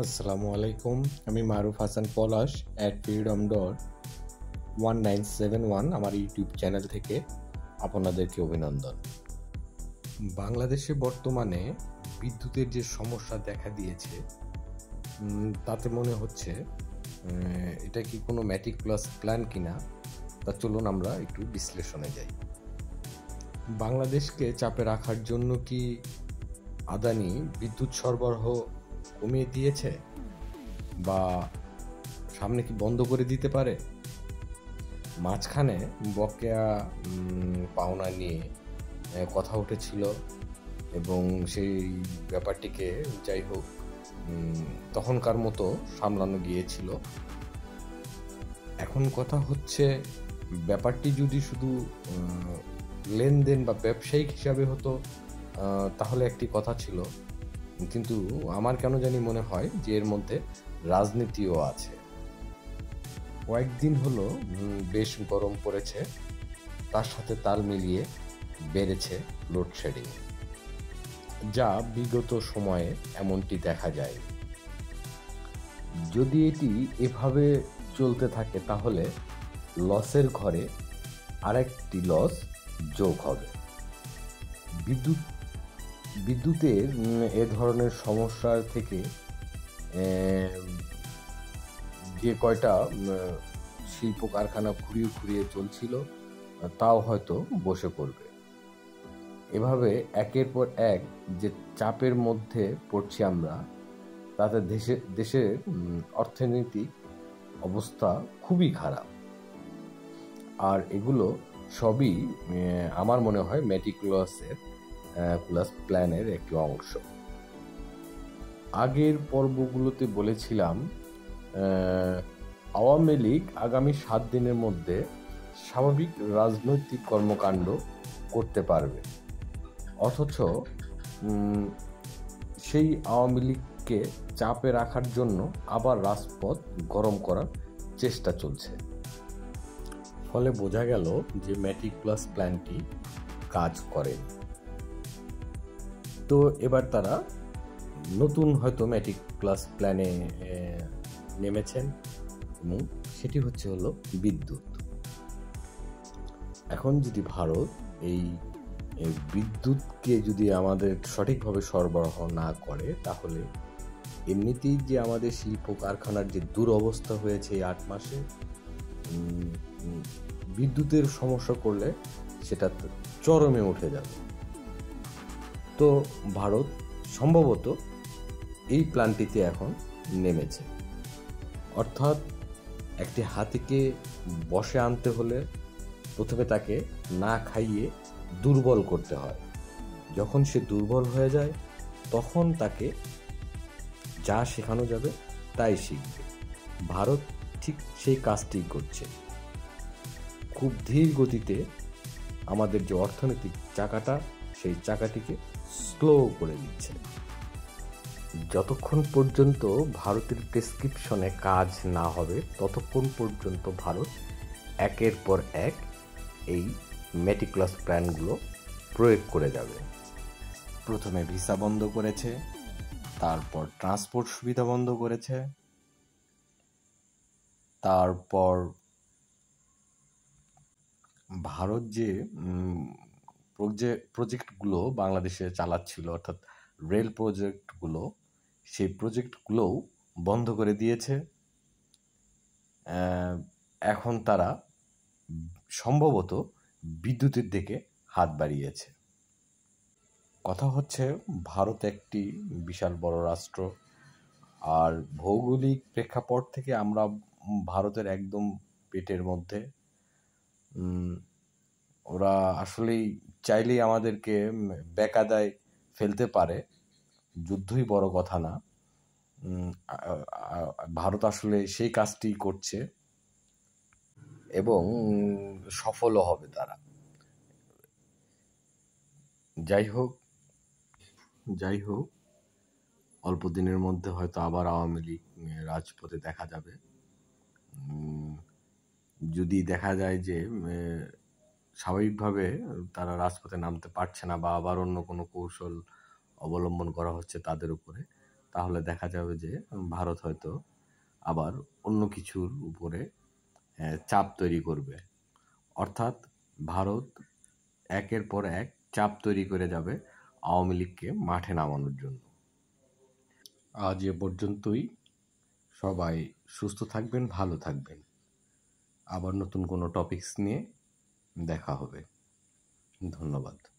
আসসালামু আলাইকুম। আমি মারুফ হাসান পলাশ @freedom.1971 আমার ইউটিউব চ্যানেল থেকে আপনাদেরকে অভিনন্দন। বাংলাদেশে বর্তমানে বিদ্যুতের যে সমস্যা দেখা দিয়েছে তাতে মনে হচ্ছে এটা কি কোনো ম্যাটিকুলাস প্ল্যান কিনা, তা চলুন আমরা একটু বিশ্লেষণে যাই। বাংলাদেশকে চাপে রাখার জন্য কি আদানি বিদ্যুৎ সরবরাহ কমিয়ে দিয়েছে বা সামনে কি বন্ধ করে দিতে পারে? মাঝখানে বকেয়া পাওনা নিয়ে কথা উঠেছিল এবং সেই ব্যাপারটিকে যাই হোক তখনকার মতো সামলানো গিয়েছিল। এখন কথা হচ্ছে, ব্যাপারটি যদি শুধু লেনদেন বা ব্যবসায়িক হিসাবে হতো তাহলে একটি কথা ছিল, কিন্তু আমার কেন জানি মনে হয় যে এর মধ্যে রাজনীতিও আছে। কয়েকদিন হলো বেশ গরম পড়েছে, তার সাথে তাল মিলিয়ে বেড়েছে লোডশেডিং, যা বিগত সময়ে এমনটি দেখা যায়। যদি এটি এভাবে চলতে থাকে তাহলে লসের ঘরে আরেকটি লস যোগ হবে। বিদ্যুতের এ ধরনের সমস্যার থেকে যে কয়টা শিল্প কারখানা ঘুরিয়ে ঘুরিয়ে চলছিল তাও হয়তো বসে পড়বে। এভাবে একের পর এক যে চাপের মধ্যে পড়ছি আমরা, তাতে দেশের অর্থনৈতিক অবস্থা খুবই খারাপ। আর এগুলো সবই আমার মনে হয় মেটিকুলাস প্ল্যানের একটি অংশ। আগের পর্বগুলোতে বলেছিলাম আওয়ামী লীগ আগামী 7 দিনের মধ্যে স্বাভাবিক রাজনৈতিক কর্মকাণ্ড করতে পারবে, অথচ সেই আওয়ামী লীগকে চাপে রাখার জন্য আবার রাজপথ গরম করার চেষ্টা চলছে। ফলে বোঝা গেল যে মেটিকুলাস প্ল্যানটি কাজ করে। তো এবার তারা নতুন হয়তো মেটিকুলাস প্ল্যানে নেমেছেন এবং সেটি হলো বিদ্যুৎ। এখন যদি ভারত এই বিদ্যুৎকে যদি আমাদের সঠিকভাবে সরবরাহ না করে, তাহলে এমনিতেই যে আমাদের শিল্প কারখানার যে দুরবস্থা হয়েছে এই 8 মাসে, বিদ্যুতের সমস্যা করলে সেটা চরমে উঠে যাবে। তো ভারত সম্ভবত এই প্ল্যানটিতে এখন নেমেছে। অর্থাৎ একটি হাতিকে বশে আনতে হলে প্রথমে তাকে না খাইয়ে দুর্বল করতে হয়। যখন সে দুর্বল হয়ে যায় তখন তাকে যা শেখানো যাবে তাই শিখবে। ভারত ঠিক সেই কাজটি করছে। খুব ধীর গতিতে আমাদের যে অর্থনৈতিক চাকাটা, সেই চাকাটিকে স্লো করে দিচ্ছে। যতক্ষণ পর্যন্ত ভারতের প্রেসক্রিপশনে কাজ না হবে ততক্ষণ পর্যন্ত ভারত একের পর এক এই মেটিকুলাস প্ল্যানগুলো প্রয়োগ করে যাবে। প্রথমে ভিসা বন্ধ করেছে, তারপর ট্রান্সপোর্ট সুবিধা বন্ধ করেছে, তারপর ভারত যে প্রজেক্টগুলো বাংলাদেশে চালাচ্ছিল, অর্থাৎ রেল প্রজেক্টগুলো, সেই প্রজেক্টগুলোও বন্ধ করে দিয়েছে। এখন তারা সম্ভবত বিদ্যুতের দিকে হাত বাড়িয়েছে। কথা হচ্ছে, ভারত একটি বিশাল বড় রাষ্ট্র, আর ভৌগোলিক প্রেক্ষাপট থেকে আমরা ভারতের একদম পেটের মধ্যে। ওরা আসলেই চাইলেই আমাদেরকে বেকায়দায় ফেলতে পারে, যুদ্ধই বড় কথা না। ভারত আসলে সেই কাজটি করছে এবং সফলও হবে তারা। যাই হোক অল্প দিনের মধ্যে হয়তো আবার আওয়ামী লীগ রাজপথে দেখা যাবে। যদি দেখা যায় যে স্বাভাবিকভাবে তারা রাজপথে নামতে পারছে না বা আবার অন্য কোনো কৌশল অবলম্বন করা হচ্ছে তাদের উপরে, তাহলে দেখা যাবে যে ভারত হয়তো আবার অন্য কিছুর উপরে চাপ তৈরি করবে। অর্থাৎ ভারত একের পর এক চাপ তৈরি করে যাবে আওয়ামী লীগকে মাঠে নামানোর জন্য। আজ এ পর্যন্তই। সবাই সুস্থ থাকবেন, ভালো থাকবেন। আবার নতুন কোনো টপিকস নিয়ে দেখা হবে। ধন্যবাদ।